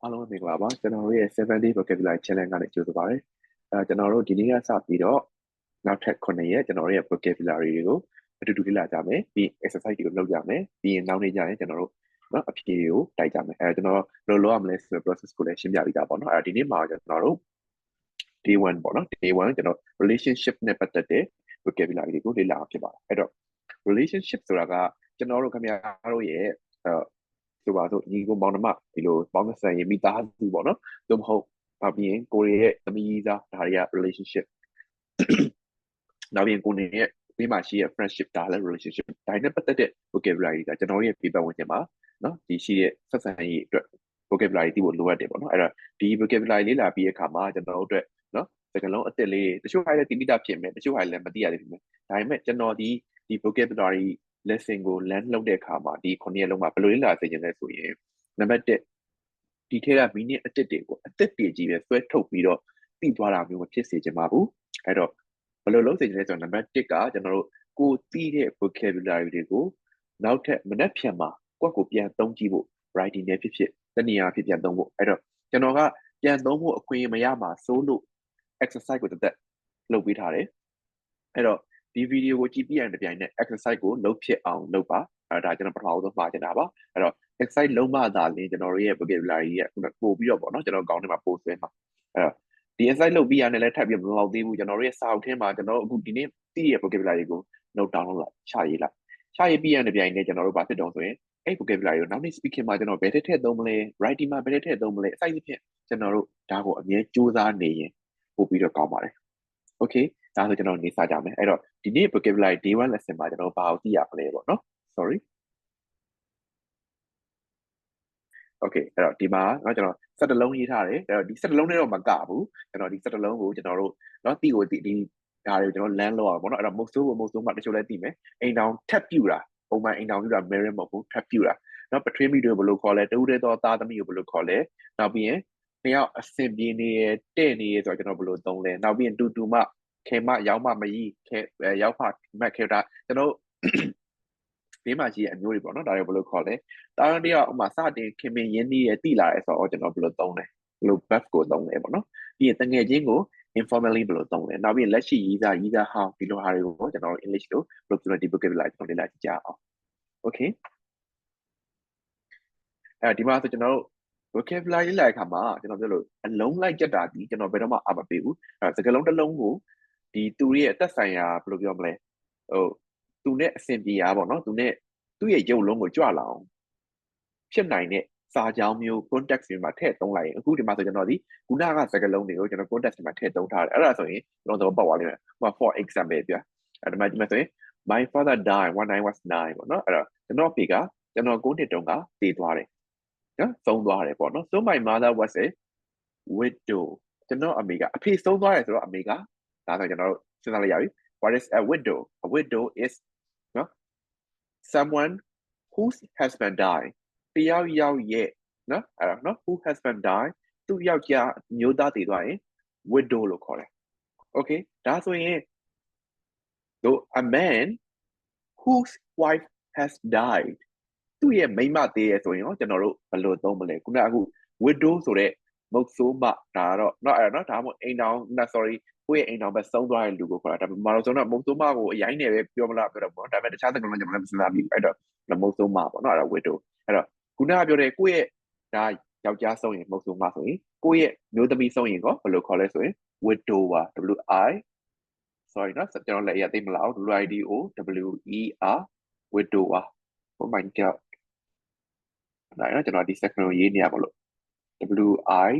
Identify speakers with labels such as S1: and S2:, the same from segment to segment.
S1: အားလုံးမင်္ဂလာပါကျွန်တော်တို့ရဲ့7 day vocabulary challenge ကနေကြိုဆိုပါရစေကျွန်တော်တို့ဒီနေ့ကစပြီးတော့နောက်ထပ်9ရက်ကျွန်တော်တို့ရဲ့ vocabulary တွေကိုအတူတူလေ့လာကြမယ်ပြီး exercise တွေကိုလုပ်ကြမယ်ပြီးရင်နောက်နေ့ကျရင်ကျွန်တော်တို့နော်အဖြေကိုတိုက်ကြမယ်ကျွန်တော်တို့လုပ်ရမလဲဆိုတဲ့ process ကိုလည်းရှင်းပြပေးတာပေါ့နော်ဒီနေ့မှာကျွန်တော်တို့ day 1ပေါ့နော် day 1ကျွန်တော် relationship နဲ့ပတ်သက်တဲ့ vocabulary တွေကိုလေ့လာအောင်ဖြစ်ပါတယ်အဲ့တော့ relationship ဆိုတာကကျွန်တော်တို့ခင်ဗျားတို့ရဲ့ဆိုပါတော့ညီကိုမောင်နှမဒီလိုပေါင်းဆက်ရင်မိသားစုပေါ့နော်သို့မဟုတ်ပြီးရင်ကိုရီးရဲ့သမီးသားဒါတွေက relationship နောက်ပြီးရင်ကိုနေရဲ့ပြီးမှရှိရဲ့ friendship ဒါလည်း relationship ဒါနဲ့ပတ်သက်တဲ့ vocabulary ကကျွန်တော်ရဲ့ paper ဝင်ခြင်းမှာနော်ဒီရှိရဲ့ဆက်ဆံရေးအတွက် vocabulary သိဖို့လိုအပ်တယ်ပေါ့နော်အဲ့တော့ဒီ vocabulary လေးလာပြီးတဲ့အခါမှာကျွန်တော်တို့အတွက်နော်စကားလုံးအစ်စ်လေးတချို့ဟာလည်းတိတိကျဖြစ်မယ်တချို့ဟာလည်းမသိရသေးဘူးဒါပေမဲ့ကျွန်တော်ဒီ vocabulary lesson ကို learn လုပ်တဲ့အခါမှာဒီ9ရက်လုံးမှာဘယ်လိုလေ့လာစေချင်လဲဆိုရင်နံပါတ်1ဒီထဲက meaning အစ်စ်တွေကိုအစ်စ်တွေကြီးပဲဆွဲထုတ်ပြီးတော့သိသွားတာမျိုးမဖြစ်စေချင်ပါဘူးအဲ့တော့ဘယ်လိုလုပ်စေချင်လဲဆိုတော့နံပါတ်1ကကျွန်တော်တို့ကိုသိတဲ့ vocabulary တွေကိုနောက်ထပ်မနှက်ဖြန်မှာကိုယ့်ကိုပြန်သုံးကြည့်ဖို့ writing နဲ့ဖြစ်တနည်းအားဖြင့်ပြန်သုံးဖို့အဲ့တော့ကျွန်တော်ကပြန်သုံးဖို့အခွင့်အရေးမရမှာစိုးလို့ exercise ကိုတက်လုပ်ပေးထားတယ်အဲ့တော့ဒီဗီဒီယိုကိုကြည့်ပြီးရတဲ့ပြိုင်နဲ့ exercise ကိုလုပ်ဖြစ်အောင်လုပ်ပါဒါကျွန်တော်ပထမဆုံးမှာချင်တာပါအဲ့တော့ exercise လုံးမသာလင်းကျွန်တော်တို့ရဲ့ vocabulary ရဲ့ပို့ပြီးတော့ပေါ့နော်ကျွန်တော်ကောင်းထဲမှာပို့ဆွဲမှာအဲ့တော့ဒီ exercise လုပ်ပြီးရတဲ့လည်းထပ်ပြီးမလောက်သေးဘူးကျွန်တော်တို့ရဲ့စာအုပ်ထဲမှာကျွန်တော်အခုဒီနေ့သိရ vocabulary ကို note down လုပ်လိုက်ရှာရေးလိုက်ရှာရေးပြီးရတဲ့ပြိုင်နဲ့ကျွန်တော်တို့ဘာဖြစ်တော့ဆိုရင်အဲ့ vocabulary ကိုနောက်နေ့ speaking မှာကျွန်တော်ဘယ်ထည့်သုံးမလဲ writing မှာဘယ်ထည့်သုံးမလဲအစိုက်အဖြစ်ကျွန်တော်တို့ဒါကိုအမြဲစူးစမ်းနေရင်ပို့ပြီးတော့ကောင်းပါတယ် okay ဒါဆိုကျွန်တော်နေစားကြမယ်အဲ့တော့ဒီနေ့ vocabulary day 1 lesson မှာကျွန်တော်ဘာကိုသိရမလဲပေါ့နော် sorry okay အဲ့တော့ဒီမှာကျွန်တော်စက်တလုံးရေးထားတယ်အဲ့တော့ဒီစက်တလုံးနဲ့တော့မကဘူးကျွန်တော်ဒီစက်တလုံးကိုကျွန်တော်တို့เนาะတီကိုဒီဒါတွေကိုကျွန်တော် land လောက်အောင်ပေါ့နော်အဲ့တော့မုတ်ဆိုးမှာတချို့လည်းသိမယ်အိမ်တောင်ထပ်ပြူတာပုံမှန်အိမ်တောင်ပြူတာ marriage မဟုတ်ဘူးထပ်ပြူတာเนาะပထမီတွေဘယ်လိုခေါ်လဲတူတဲ့တော့သားသမီးကိုဘယ်လိုခေါ်လဲနောက်ပြီးရင်နှစ်ယောက်အဆင်ပြေနေရတဲ့နေရဆိုတော့ကျွန်တော်ဘယ်လိုသုံးလဲနောက်ပြီးရင်တူမခေမရောက်မမကြီးခေရောက်ဖမက်ခေတာကျွန်တော်ဘေးမှာရှိတဲ့အမျိုးတွေပေါ့နော်ဒါတွေဘယ်လိုခေါ်လဲတာရန်တယောက်ဥမာစတင်ခင်မင်းရင်းနှီးရတိလာရဲဆိုတော့ကျွန်တော်ဘယ်လိုသုံးလဲဘယ်လို buff ကိုသုံးလဲပေါ့နော်ပြီးရင်တငယ်ချင်းကို informally ဘယ်လိုသုံးလဲနောက်ပြီးလက်ရှိရေးစားဟောင်းဒီလိုဟာတွေကိုကျွန်တော် English လို့ vocabulary vocabulary ကျွန်တော်လေ့လာကြည့်ကြအောင် okay ဒီမှာဆိုကျွန်တော်တို့ vocabulary လေ့လာတဲ့အခါမှာကျွန်တော်ပြောလို့အလုံးလိုက်ကြတာဒီကျွန်တော်ဘယ်တော့မှအမပေးဘူးစကားလုံးတစ်လုံးကိုဒီသူရဲ့အသက်ဆိုင်ရာဘယ်လိုပြောမလဲသူနဲ့အဆင်ပြေရပါတော့သူနဲ့သူ့ရဲ့ရုပ်လုံးကိုကြွလာအောင်ဖြစ်နိုင်တဲ့စာကြောင်းမျိုး context တွေမှာထည့်သုံးလိုက်ရင်အခုဒီမှာဆိုကျွန်တော်ဒီခုနကစကားလုံးတွေကိုကျွန်တော် context တွေမှာထည့်သုံးထားတယ်အဲ့ဒါဆိုရင်ကျွန်တော်တော့ပတ်သွားလိမ့်မယ် for example ပြဒီမှာဆိုရင် my father died when I was 9ပေါ့နော်အဲ့တော့ကျွန်တော်ဖေကကျွန်တော်9နှစ်တုန်းကတည်သွားတယ်နော်ဆုံးသွားတယ်ပေါ့နော် so my mother was a widow ကျွန်တော်အမေကအဖေဆုံးသွားတယ်ဆိုတော့အမေကဒါဆိုကျွန်တော်တို့စဉ်းစားလိုက်ရပြီ what is a widow is နော် someone whose husband died တယောက်ရဲ့နော်အဲ့တော့နော် who husband died သူ့ယောက်ျားမျိုးသားတည်သွားရင် widow လို့ခေါ်တယ် okay ဒါဆိုရင် though a man whose wife has died သူ့ရဲ့မိန်းမတည်ရဆိုရင်ကျွန်တော်တို့ဘယ်လိုသုံးမလဲခုနအခု widow ဆိုတဲ့မုတ်ဆိုးမဒါတော့နော်အဲ့တော့ဒါမှမဟုတ်အိမ်တောင် sorry ကိုယ့်ရဲ့အိမ်တောင်ပဲဆုံးသွားတဲ့လူကိုခေါ်တာဒါပေမဲ့မလို့ဆိုတော့မုတ်ဆိုးမကိုအရင်နဲ့ပဲပြောမလားပြောတော့ပေါ့ဒါပေမဲ့တခြားစကားလုံးကျွန်တော်လည်းမစဉ်းစားမိဘူးအဲ့တော့မုတ်ဆိုးမပေါ့နော်အဲ့တော့ widow အဲ့တော့ခုနကပြောတဲ့ကိုယ့်ရဲ့ဒါယောက်ျားဆုံးရင်မုတ်ဆိုးမဆိုရင်ကိုယ့်ရဲ့မျိုးသမီးဆုံးရင်ကောဘယ်လိုခေါ်လဲsoရင် widower sorry နော်ကျွန်တော်လည်းရသိမလား widower widower oh my god ဒါနော်ကျွန်တော်ဒီ second ကိုရေးနေရမလို့ widower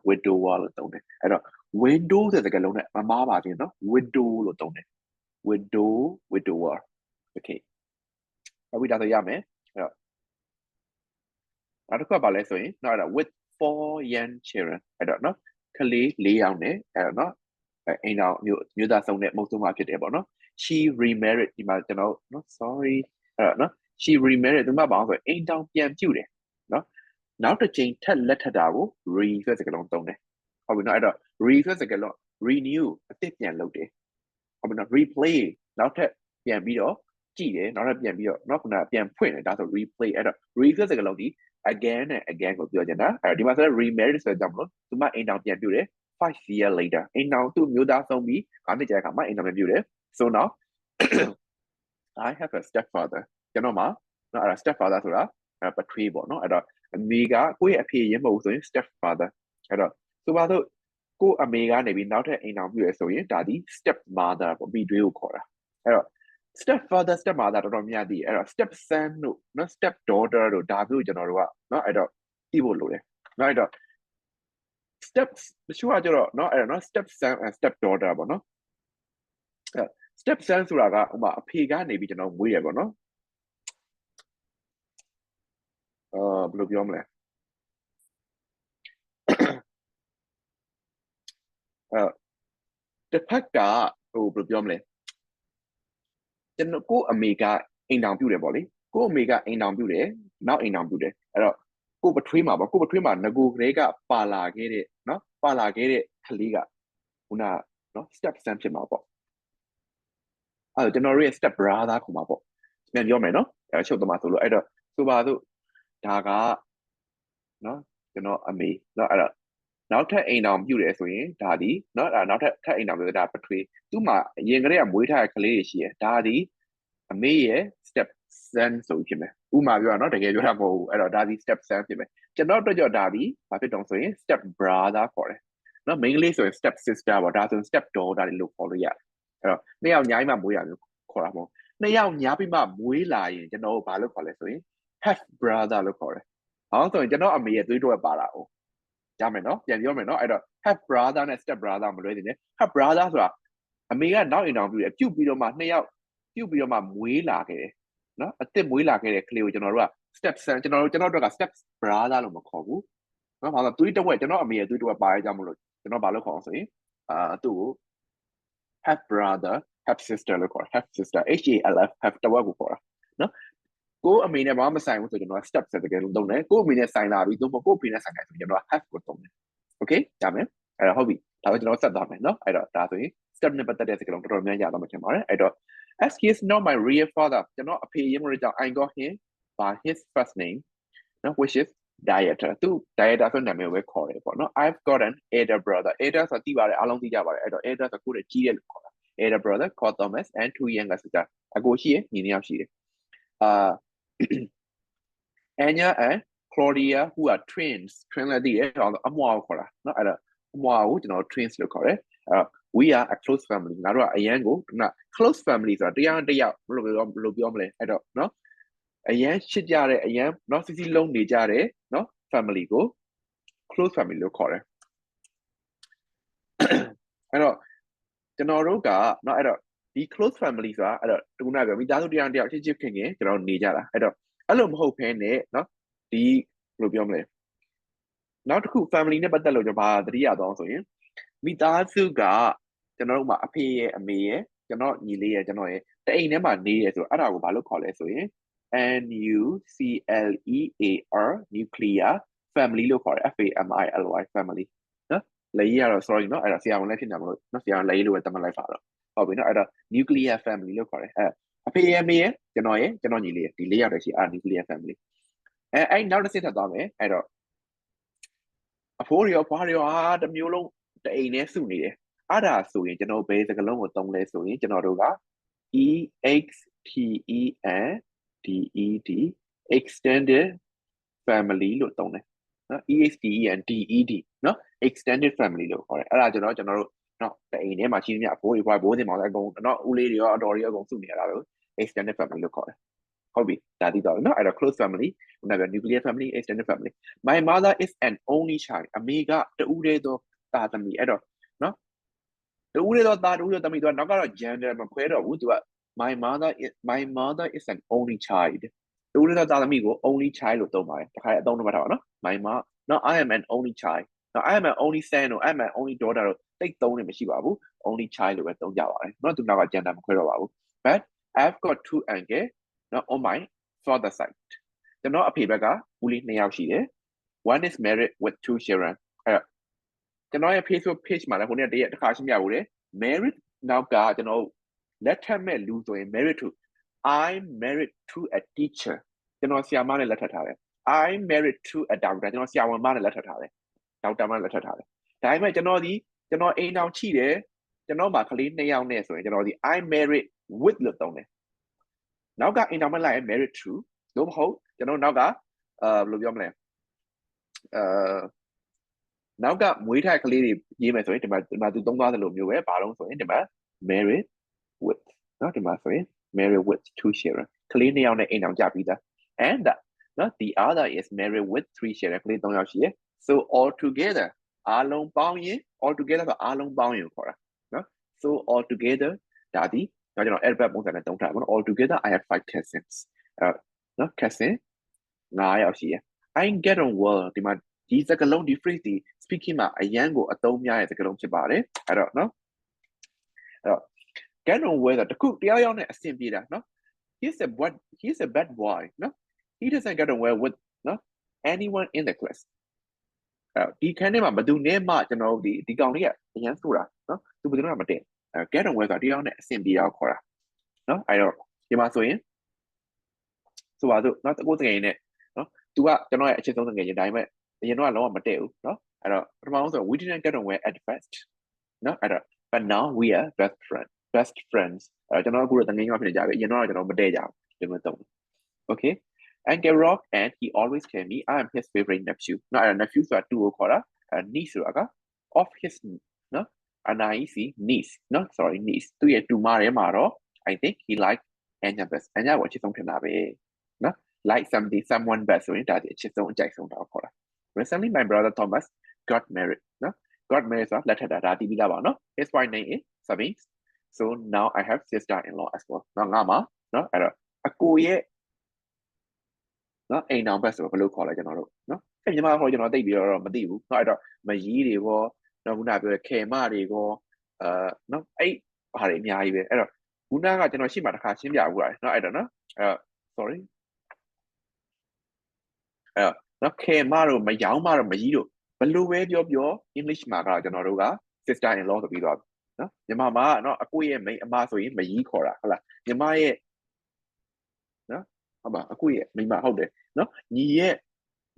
S1: widower လို့သုံးတယ်အဲ့တော့ window ဆိုတဲ့စကားလုံးနဲ့မမားပါဘူးနော် widow လို့သုံးတယ် widower okay အခုဒါဆိုရမယ်အဲ့တော့နောက်တစ်ခုကဘာလဲဆိုရင်နော်အဲ့ဒါ with 4 young children အဲ့တော့နော်ကလေး4ယောက်နဲ့အဲ့တော့နော်အိမ်တော်မျိုးသားဆုံးတဲ့မုတ်ဆုံးမဖြစ်တယ်ပေါ့နော် she remarried ဒီမှာကျွန်တော်နော် sorry အဲ့တော့နော် she remarried သူမဘာလို့ဆိုအိမ်တောင်ပြန်ပြုတ်တယ်နော်နောက်တစ်ချိန်ထက်လက်ထပ်တာကို re ဆိုတဲ့စကားလုံးသုံးတယ်ဟုတ်ပြီနော်အဲ့တော့ re ဆိုတဲ့စကားလုံး renew အသစ်ပြန်လုပ်တယ်ဟုတ်ပြီနော် replay နောက်ထပ်ပြန်ပြီးတော့ ကြည့်တယ်နောက်ထပ်ပြန်ပြီးတော့နောက်ခုနပြန်ဖွင့်တယ်ဒါဆို replay အဲ့တော့ replay စကားလုံးဒီ again and again ကိုပြောချင်တာအဲ့တော့ဒီမှာဆိုတော့ remarried ဆိုတဲ့ကြောင့်မလို့သူမအိမ်တောင်ပြန်ပြုတ်တယ်5 years later အိမ်တောင်သူ့မျိုးသားဆုံးပြီး9နှစ်ကြာခါမှအိမ်တောင်ပြန်ပြုတ်တယ် so now I have a stepfather ကျွန်တော်မှာနော်အဲ့ဒါ stepfather ဆိုတာပထွေးပေါ့နော်အဲ့တော့အမေကကိုယ့်ရဲ့အဖေရင်မဟုတ်ဆိုရင် stepfather အဲ့တော့ဆိုပါတော့ကိုအမေကနေပြီးနောက်ထပ်အိမ်တောင်ပြုရဆိုရင်ဒါဒီ step mother ပေါ့ပြီးတွေးကိုခေါ်တာအဲ့တော့ step father step mother တော်တော်များတည်အဲ့တော့ step son တို့နော် step daughter တို့ဒါမျိုးကျွန်တော်တို့ကနော်အဲ့တော့သိဖို့လိုတယ်နော်အဲ့တော့ step တချို့ကကျတော့နော်အဲ့တော့နော် step son and step daughter ပေါ့နော် step son ဆိုတာကဥမာအဖေကနေပြီးကျွန်တော်မွေးရပေါ့နော်ဘယ်လိုပြောမလဲတစ်ဖက်ကဟိုဘယ်လိုပြောမလဲကျွန်တော်ကိုအမေကအိမ်တောင်ပြုတ်တယ်ပေါ့လေကိုအမေကအိမ်တောင်ပြုတ်တယ်နောက်အိမ်တောင်ပြုတ်တယ်အဲ့တော့ကိုပထွေးမှာပေါ့ကိုပထွေးမှာငကိုကလေးကပါလာခဲ့တဲ့နော်ပါလာခဲ့တဲ့ကလေးကခုနနော် step son ဖြစ်မှာပေါ့အဲ့တော့ကျွန်တော်တို့ရဲ့ step brother ခေါ်မှာပေါ့ပြန်ပြောမယ်နော်အဲ့ချုပ်သမားဆိုလို့အဲ့တော့ဆိုပါစို့ဒါကနော်ကျွန်တော်အမေနော်အဲ့တော့နောက်ထပ်အိမ်တော်ပြုတယ်ဆိုရင်ဒါဒီနော်နောက်ထပ်အိမ်တော်ပြုတာပထွေးသူ့မှာအရင်ကတည်းကမွေးထားတဲ့ကလေးတွေရှိရဒါဒီအမေရဲ့ step son ဆိုဖြစ်မယ်ဥမာပြောတာနော်တကယ်ပြောတာမဟုတ်ဘူးအဲ့တော့ဒါဒီ step son ဖြစ်မယ်ကျွန်တော်တို့ကြောဒါဒီဘာဖြစ်တုံးဆိုရင် step brother ခေါ်တယ်နော် main လေးဆိုရင် step sister ပေါ့ဒါဆို step daughter လို့ခေါ်လို့ရတယ်အဲ့တော့နှစ်ယောက်ညားပြီးမှမွေးရမျိုးခေါ်တာမဟုတ်နှစ်ယောက်ညားပြီးမှမွေးလာရင်ကျွန်တော်တို့ဘာလို့ခေါ်လဲဆိုရင် half brother လို့ခေါ်တယ်ဟောဆိုရင်ကျွန်တော်အမေရဲ့သွေးတော်ပါလာအောင်ရမယ်နော်ပြန်ပြောမယ်နော်အဲ့တော့ half brother နဲ့ step brother မလွဲနေနဲ့ half brother ဆိုတာအမေကနောက်အိမ်တော်ပြုတယ်ပြုတ်ပြီးတော့မှနှစ်ယောက်ပြုတ်ပြီးတော့မှမွေးလာခဲ့တယ်နော်အစ်စ်မွေးလာခဲ့တဲ့ကလေးကိုကျွန်တော်တို့က step son ကျွန်တော်တို့က step brother လို့မခေါ်ဘူးနော်ဘာလို့သွေးတစ်ဝက်ကျွန်တော်အမေရဲ့သွေးတစ်ဝက်ပါရကြမလို့ကျွန်တော်ဘာလို့ခေါ်အောင်ဆိုရင်သူ့ကို half brother half sister လို့ခေါ် half sister HALF half တစ်ဝက်ကိုခေါ်တာနော်ကိုအမေနဲ့ဘာမှမဆိုင်ဘူးဆိုကျွန်တော် step ဆက်တကယ်လို့သုံးတယ်ကိုအမေနဲ့ဆိုင်လာပြီးသို့မဟုတ်ကိုအဖေနဲ့ဆိုင်လာဆိုကျွန်တော် half ကိုသုံးတယ် okay ရမယ်အဲ့တော့ဟုတ်ပြီဒါပဲကျွန်တော်ဆက်သွားမယ်နော်အဲ့တော့ဒါဆိုရင် step နဲ့ပတ်သက်တဲ့စကားလုံးတော်တော်များများရတော့မှထင်ပါတယ်အဲ့တော့ as he is not my real father ကျွန်တော်အဖေရင်းမလို့ကြောင့် I got him by his first name နော် which is dieter သူ dieter ဆိုနာမည်ကိုပဲခေါ်တယ်ပေါ့နော် I've got an elder brother elder ဆိုသိပါတယ်အားလုံးသိကြပါတယ်အဲ့တော့ elder ဆိုကိုယ်ကြီးတယ်လို့ခေါ်တာ elder brother called Thomas and 2 younger sister အကိုရှိရညီနှစ်ယောက်ရှိတယ် Anya and Claudia who are twins twin လည်းသိတယ်အမွာကိုခေါ်တာเนาะအဲ့တော့အမွာကိုကျွန်တော် twins လို့ခေါ်တယ်we are a close family ငါတို့ကအရန်ကိုclose family ဆိုတာတရားတယောက်ဘယ်လိုပြောမလဲအဲ့တော့เนาะအရန်ချစ်ကြတဲ့အရန်เนาะစီစီလုံးနေကြတဲ့เนาะ family ကို close family လို့ခေါ်တယ်အဲ့တော့ကျွန်တော်တို့ကเนาะအဲ့တော့ဒီ close family ဆိုတာအဲ့တော့ဒီခုနကပြောမိသားစုတရားတယောက်ချစ်ချစ်ခင်ခင်ကျွန်တော်နေကြတာအဲ့တော့အဲ့လိုမဟုတ်ဘဲနဲ့เนาะဒီဘယ်လိုပြောမလဲနောက်တစ်ခု family နဲ့ပတ်သက်လို့ကျွန်တော်ဗာသတိရတော့ဆိုရင်မိသားစုကကျွန်တော်တို့မှာအဖေရဲ့အမေရဲ့ကျွန်တော်ညီလေးရဲ့ကျွန်တော်ရဲ့တအိမ်ထဲမှာနေရဆိုအဲ့ဒါကိုဘာလို့ခေါ်လဲဆိုရင် nuclear nuclear family လို့ခေါ်တယ် family နော်လေးရတော့ sorry နော်အဲ့ဒါဆရာဝန်လည်းဖြစ်နေမှာမလို့နော်ဆရာဝန်လေးလို့ပဲတမန်လိုက်ပါတော့ဟုတ်ပြီနော်အဲ့တော့ nuclear family လို့ခေါ်တယ်အဖေရဲ့အမေရဲ့ကျွန်တော်ညီလေးရဲ့ဒီလေးယောက်တည်းရှိnuclear family အဲ့နောက်တစ်ဆင့်ထပ်သွားမယ်အဲ့တော့အဖိုးတွေရောဖွားတွေရောတမျိုးလုံးတအိမ်နဲ့စုနေတယ်အဲ့ဒါဆိုရင်ကျွန်တော်ဘယ်စကားလုံးကိုသုံးလဲဆိုရင်ကျွန်တော်တို့က extended extended family လို့သုံးတယ်နော် extended နော် extended family လို့ခေါ်တယ်အဲ့ဒါကျွန်တော်တို့နော်တအိမ်ထဲမှာရှိနေအဖိုးတွေဖွားဘိုးစင်မောင်အကုန်နော်ဦးလေးတွေရောအတော်တွေရောအကုန်စုနေရတာလို့ extended family လို့ခေါ်တယ်ဟုတ်ပြီဒါသိတော့နော်အဲ့တော့ close family နောက် nuclear family extended family my mother is an only child အမေကတူးတဲ့သောသားသမီးအဲ့တော့နော်တူးတဲ့သောသားတူးတဲ့သမီးတော့နောက်ကတော့ gender မခွဲတော့ဘူးသူက my mother is an only child တူးတဲ့သောသားသမီးကို only child လို့သုံးပါတယ်တခါအသုံးတော့မှတ်ထားပါနော် my mom no I am an only child no I am an only son တို့ I am an only daughter တို့တိတ်သုံးနေမရှိပါဘူး only child လို့ပဲသုံးကြပါတယ်နော်သူနောက်က gender မခွဲတော့ပါဘူး but I've got 2 uncles no on my father side ကျွန်တော်အဖေဘက်ကဦးလေး2ယောက်ရှိတယ် one is married with 2 children အဲ့တော့ကျွန်တော်ရဲ့ Facebook page မှာလည်းဟိုနေ့တခါရှင်းပြဘူးလေ married နောက်ကကျွန်တော်လက်ထပ်မဲ့လူဆိုရင် married to I'm married to a teacher ကျွန်တော်ဆရာမနဲ့လက်ထပ်ထားတယ် I'm married to a doctor ကျွန်တော်ဆရာဝန်မနဲ့လက်ထပ်ထားတယ် doctor မနဲ့လက်ထပ်ထားတယ်ဒါပေမဲ့ကျွန်တော်အိမ်အောင်ချိတယ်ကျွန်တော်မှာကလေး2ယောက်နဲ့ဆိုရင်ကျွန်တော်ဒီ I'm married with လို့သုံးတယ်နောက်ကအိမ်အောင်မလိုက်ရင် married to လို့မဟုတ်ကျွန်တော်နောက်ကဘယ်လိုပြောမလဲနောက်ကမွေးထားကလေးတွေရေးမယ်ဆိုရင်ဒီမှာသူသုံးသွားတယ်လို့မျိုးပဲဘာလို့ဆိုရင်ဒီမှာ married with နော်ဒီမှာဆိုရင် married with 2 children ကလေး2ယောက်နဲ့အိမ်အောင်ကြပြီးသား and နော် the other is married with 3 children ကလေး3ယောက်ရှိရယ် so all together အားလုံးပေါင်းရင် all together ဆိုအားလုံးပေါင်းရင်ခေါ်တာနော် so all together ဒါဒီကျွန်တော် alphabet ပုံစံနဲ့သုံးထားပါတော့ all together I have 5 cousins နော် cousin 9ယောက်ရှိရယ် I get on well ဒီမှာဒီစကားလုံးဒီ phrase ဒီ speaking မှာအရန်ကိုအသုံးများတဲ့စကားလုံးဖြစ်ပါတယ်အဲ့တော့နော်အဲ့တော့ get on well တခုတရားရောက်နဲ့အဆင်ပြေတာနော် he's a bad boy နော် he doesn't get on well with နော် anyone in the class ဒီခန်းထဲမှာဘယ်သူနဲ့မှကျွန်တော်တို့ဒီကောင်လေးကအရန်ဆိုတာနော်သူဘယ်သူမှမတည့် get on well ကတရားရောက်နဲ့အဆင်ပြေအောင်ခေါ်တာနော်အဲ့တော့ဒီမှာဆိုရင်ဆိုပါစို့နော်တကူတကယ်နဲ့နော် तू ကကျွန်တော်ရဲ့အချစ်ဆုံးတကယ်ရင်ဒါပေမဲ့အရင်တော့လုံးဝမတည့်ဘူးနော်အဲ့တော့ပထမဆုံးဆို we didn't get on well at first နော်အဲ့တော့ but now we are best friends အဲ့တော့ကျွန်တော်အခုတော့တကယ်ကြီးမှဖြစ်နေကြပြီအရင်တော့ကျွန်တော်မတည့်ကြဘူးဒီမှာတော့ okay and get rock and he always tell me I am his favorite nephew နော်အဲ့တော့ nephew ဆိုတာ2ကိုခေါ်တာ niece ဆိုတာက of his နော် niece niece နော် sorry niece သူ့ရဲ့တူမထဲမှာတော့ I think he like Anya best Anya ကိုအချစ်ဆုံးထင်တာပဲနော် like someone best ဆိုရင်ဒါဒီအချစ်ဆုံးအကြိုက်ဆုံးတော့ခေါ်တာ recently my brother Thomas got married နော် got married ဆိုတာလက်ထပ်တာဒါတီးပြီးသားပါနော် his wife name is Sabine so now I have sister-in-law as well နော်ငါမှာနော်အဲ့တော့အကိုရဲ့နော်အိမ်အောင်ဘက်ဆိုဘယ်လိုခေါ်လဲကျွန်တော်တို့နော်အဲ့ညီမခေါ်ကျွန်တော်သိပြီးတော့မသိဘူးနော်အဲ့တော့မကြီးတွေရောနော်ခုနပြောတဲ့ခေမတွေရောနော်အဲ့ဟာတွေအများကြီးပဲအဲ့တော့ခုနကကျွန်တော်ရှိမှတစ်ခါရှင်းပြဘူးနော်အဲ့တော့နော်အဲ့တော့ sorry အဲ့နော်ခေမတို့မယောင်းမတို့မကြီးတို့ဘယ်လိုပဲပြော English မှာကကျွန်တော်တို့က sister in law ဆိုပြီးတော့နော်ညီမမှာနော်အကိုရဲ့မိန်းအမဆိုရင်မကြီးခေါ်တာဟုတ်လားညီမရဲ့နော်ဟုတ်ပါအကိုရဲ့မိန်းမဟုတ်တယ်နော်ညီရဲ့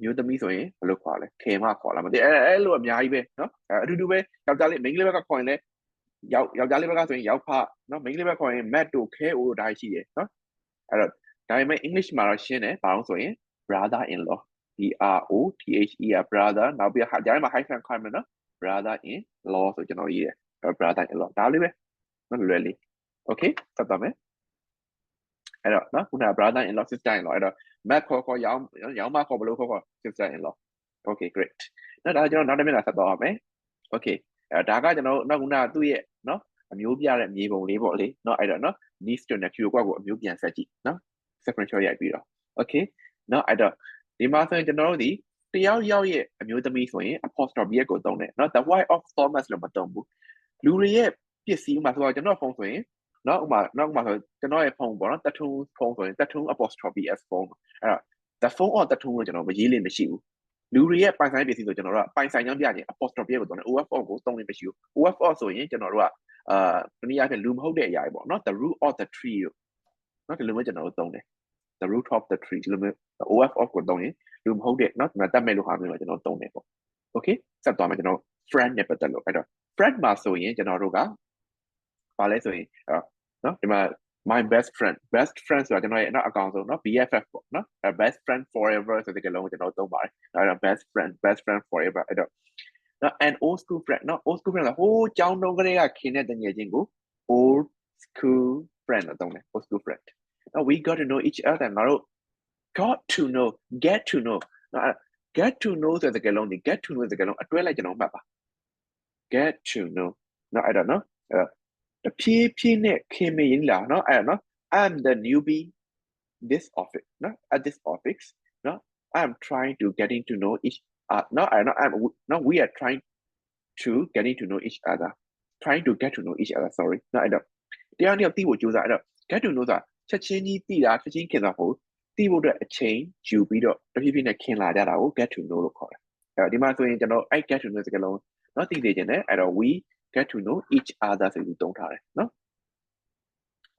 S1: မျိုးသမီးဆိုရင်ဘယ်လိုခေါ်လဲခေမခေါ်လာမသိအဲ့လိုအများကြီးပဲနော်အတူတူပဲယောက်ျားလေးမိန်းကလေးဘက်ကခေါ်ရင်လည်းယောက်ျားလေးဘက်ကဆိုရင်ရောက်ဖနော်မိန်းကလေးဘက်ခေါ်ရင် mat တို့ခဲအိုတို့ဒါရှိတယ်နော်အဲ့တော့ဒါပေမဲ့ English မှာတော့ရှင်းတယ်ဘာလို့ဆိုရင် brother in law brother brother နောက်ပြီးကြားထဲမှာ hyphen ခေါ်မယ်နော် brother in law ဆိုကျွန်တော်ရေးတယ် brother in law ဒါလေးပဲနော်လွယ်လေး okay ဆက်ပါမယ်အဲ့တော့နော်ခုနက brother in law sister in law အဲ့တော့ mat ခေါ်ရောင်းမခေါ်ဘလို့ခေါ် sister in law okay great နော်ဒါကျွန်တော်နောက်တစ်မျက်နှာဆက်သွားပါမယ် okay ဒါကကျွန်တော်နောက်ခုနကသူ့ရဲ့နော်အမျိုးပြတဲ့မြေပုံလေးပေါ့လေနော်အဲ့တော့နော် niece to nephew ကိုအမျိုးပြန်ဆက်ကြည့်နော် sequential ရိုက်ပြီးတော့ okay နော်အဲ့တော့ဒီမှာဆိုရင်ကျွန်တော်တို့ဒီတယောက်ရဲ့အမျိုးသမီးဆိုရင် apostrophe ကိုသုံးတယ်နော် the wife of Thomas လို့မသုံးဘူးလူတွေရဲ့ပစ္စည်းဥမာဆိုတော့ကျွန်တော်ဖုန်းဆိုရင်နော်ဥမာဆိုကျွန်တော်ရဲ့ဖုန်းပေါ့နော်တထုံဖုန်းဆိုရင်တထုံ apostrophe s phone အဲ့တော့ the phone or တထုံလို့ကျွန်တော်မရေးလို့မရှိဘူးလူတွေရဲ့ပိုင်ဆိုင်ပစ္စည်းဆိုကျွန်တော်တို့ကပိုင်ဆိုင်ကြောင်းပြခြင်း apostrophe ကိုသုံးတယ် OFO ကိုသုံးလို့မရှိဘူး OFO ဆိုရင်ကျွန်တော်တို့ကတနည်းအားဖြင့်လူမဟုတ်တဲ့အရာတွေပေါ့နော် the root of the tree ကိုနော်ဒီလိုမျိုးကျွန်တော်တို့သုံးတယ် the root of the tree ဒီလိုမျိုး OFO ကိုသုံးရင်လူမဟုတ်တဲ့နော်ဒီမှာတတ်မဲ့လို့ဟာမျိုးကျွန်တော်သုံးတယ်ပေါ့ okay ဆက်သွားမယ်ကျွန်တော် friend နဲ့ပတ်သက်လို့အဲ့တော့ friend မှာဆိုရင်ကျွန်တော်တို့ကဘာလဲဆိုရင်နော်ဒီမှာ my best friend ဆိုတာကျွန်တော်ရဲ့အကောင့်ဆုံးနော် BFF ပေါ့နော် best friend forever ဆိုတဲ့ကလုံးကိုကျွန်တော်သုံးပါတယ်အဲ့တော့ best friend forever အဲ့တော့နော် an old school friend နော် old school friend ကဟိုးကျောင်းတုန်းကလေးကခင်တဲ့တငယ်ချင်းကို old school friend လို့သုံးတယ် old school friend နော် we got to know each other ငါတို့ got to know get to know နော် get to know ဆိုတဲ့ကလုံးဒီ get to know ဆိုတဲ့ကလုံးအတွဲလိုက်ကျွန်တော်မှတ်ပါ get to know နော်အဲ့တော့နော်တဖြည်းဖြည်းနဲ့ခင်မင်းလာနော်အဲ့နော် I'm the newbie this office နော် at this office နော် I'm trying to getting to know each no we are trying to getting to know each other trying to get to know each other sorry နော်အဲ့တော့တရားနဲ့သိဖို့ကြိုးစားအဲ့တော့ get to know ဆိုတာချက်ချင်းကြီးသိတာချက်ချင်းခင်တာဟုတ်သိဖို့အတွက်အချိန်ယူပြီးတော့တဖြည်းဖြည်းနဲ့ခင်လာကြတာကို get to know လို့ခေါ်တယ်အဲ့တော့ဒီမှာဆိုရင်ကျွန်တော်အဲ့ get to know စကားလုံးနော်သိနေကြတယ်အဲ့တော့ we get to know each other ဆိုပြီးသုံးထားတယ်နော်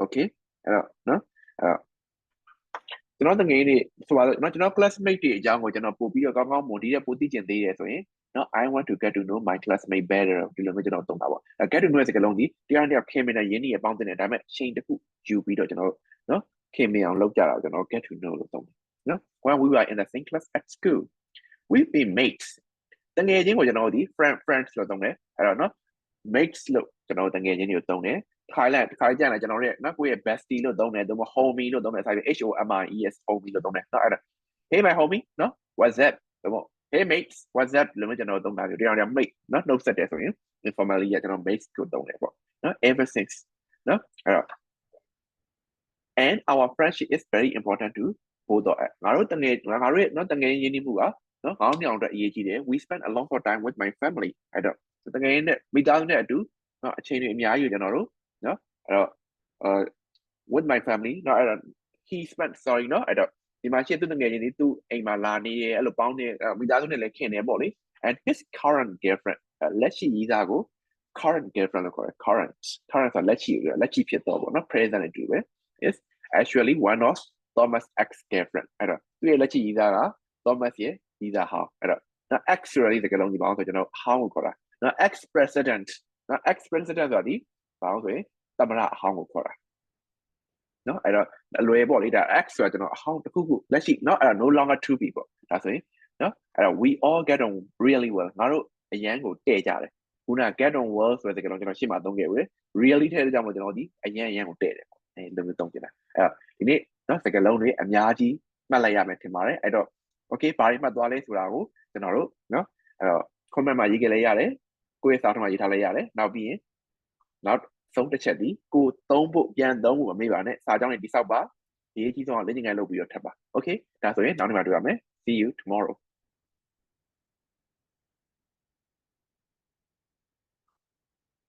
S1: okay အဲ့တော့နော် ကျွန်တော်တငယ်နေဆိုပါတော့ကျွန်တော် classmate တွေအကြောင်းကိုကျွန်တော်ပို့ပြီးတော့ကောင်းကောင်းမွန်ဒီတဲ့ပို့သိကျင်သေးတယ်ဆိုရင်နော် I want to get to know my classmate better ဒီလိုမျိုးကျွန်တော်သုံးတာပေါ့ get to know စကားလုံးကြီးတရားနဲ့ခင်မင်နဲ့ရင်းနှီးရပေါင်းတင်တယ်ဒါပေမဲ့ချိန်တစ်ခုယူပြီးတော့ကျွန်တော်နော်ခင်မင်အောင်လုပ်ကြတာကျွန်တော် get to know လို့သုံးတယ်နော် when we were in the same class at school we've been mates တငယ်ချင်းကိုကျွန်တော်ဒီ friends လို့သုံးတယ်အဲ့တော့နော် mates လို့ကျွန်တော်တငယ်ချင်းတွေကိုသုံးတယ်ခိုင်လိုက်ကြရင်ကျွန်တော်ရဲ့နော်ကိုယ့်ရဲ့ bestie လို့သုံးတယ်သူမ homie လို့သုံးတယ်ဆိုပြီး HOMIES homie လို့သုံးတယ်နော်အဲ့ဒါ hey my homie နော် what's up သူမ hey mates what's up လို့ကျွန်တော်သုံးတာဒီအောင်ရ mate နော်နှုတ်ဆက်တယ်ဆိုရင် informally ကျွန်တော် mates ကိုသုံးတယ်ပေါ့နော် ever since နော်အဲ့တော့ and our friendship is very important to both of us ငါတို့ရဲ့နော်တငယ်ရင်းနှီးမှုကနော်ငါတို့ညောင်အတွက်အရေးကြီးတယ် we spend a lot of time with my family အဲ့တော့တကယ်နဲ့မိသားစုနဲ့အတူနော်အချိန်တွေအများကြီးကျွန်တော်တို့နော်အဲ့တော့with my family နော်အဲ့တော့ he spent sorry နော်အဲ့တော့ဒီမှာရှေ့သူတကယ်ချင်းဒီသူအိမ်မှာလာနေရအဲ့လိုပေါင်းနေမိသားစုနဲ့လည်းခင်နေပေါ့လေ and his current girlfriend လက်ရှိကြီးသားကို current girlfriend လို့ခေါ်တယ် current ဆိုလက်ရှိဖြစ်တော့ပေါ့နော် present နဲ့တူပဲ is actually one of Thomas ex girlfriend အဲ့တော့သူရဲ့လက်ရှိကြီးသားက Thomas ရဲ့ကြီးသားဟောင်းအဲ့တော့နော် actually တကယ်လုံးဒီပေါင်းဆိုကျွန်တော်ဟောင်းကိုခေါ်တာနော် ex president နော် ex president ဆိုတာဒီဘာလို့ဆိုရင်သမ္မတအဟောင်းကိုခေါ်တာနော်အဲ့တော့အလွယ်ပေါ့လေဒါ ex ဆိုတာကျွန်တော်အဟောင်းတစ်ခုခုလက်ရှိနော်အဲ့တော့ no longer to be ပေါ့ဒါဆိုရင်နော်အဲ့တော့ we all get on really well ငါတို့အရန်ကိုတည့်ကြတယ်ခုန get on well ဆိုတဲ့တကယ်လုံးကျွန်တော်ရှေ့မှာသုံးခဲ့ပြီ really ထဲကြောင့်မို့ကျွန်တော်ဒီအရန်ကိုတည့်တယ်ပေါ့အဲလိုမျိုးသုံးကြတာအဲ့တော့ဒီနေ့နော်တကယ်လုံးတွေအများကြီးမှတ်လိုက်ရမယ်ထင်ပါတယ်အဲ့တော့ okay ဘာတွေမှတ်သွားလဲဆိုတာကိုကျွန်တော်တို့နော်အဲ့တော့ comment မှာရေးခဲ့လိုက်ရတယ်ကိုယ့်ရဲ့စာထဲမှာရေးထားလိုက်ရတယ်နောက်ပြီးရင်နောက်ဆုံးတစ်ချက်ဒီကိုသုံးဖို့ပြန်သုံးဖို့မမေ့ပါနဲ့စာကြောင်းတွေတိစောက်ပါဒီအကြီးဆုံးကလေ့ကျင့်ခန်းလုပ်ပြီးတော့ထပ်ပါ okay ဒါဆိုရင်နောက်နေ့မှာတွေ့ရမယ် see you tomorrow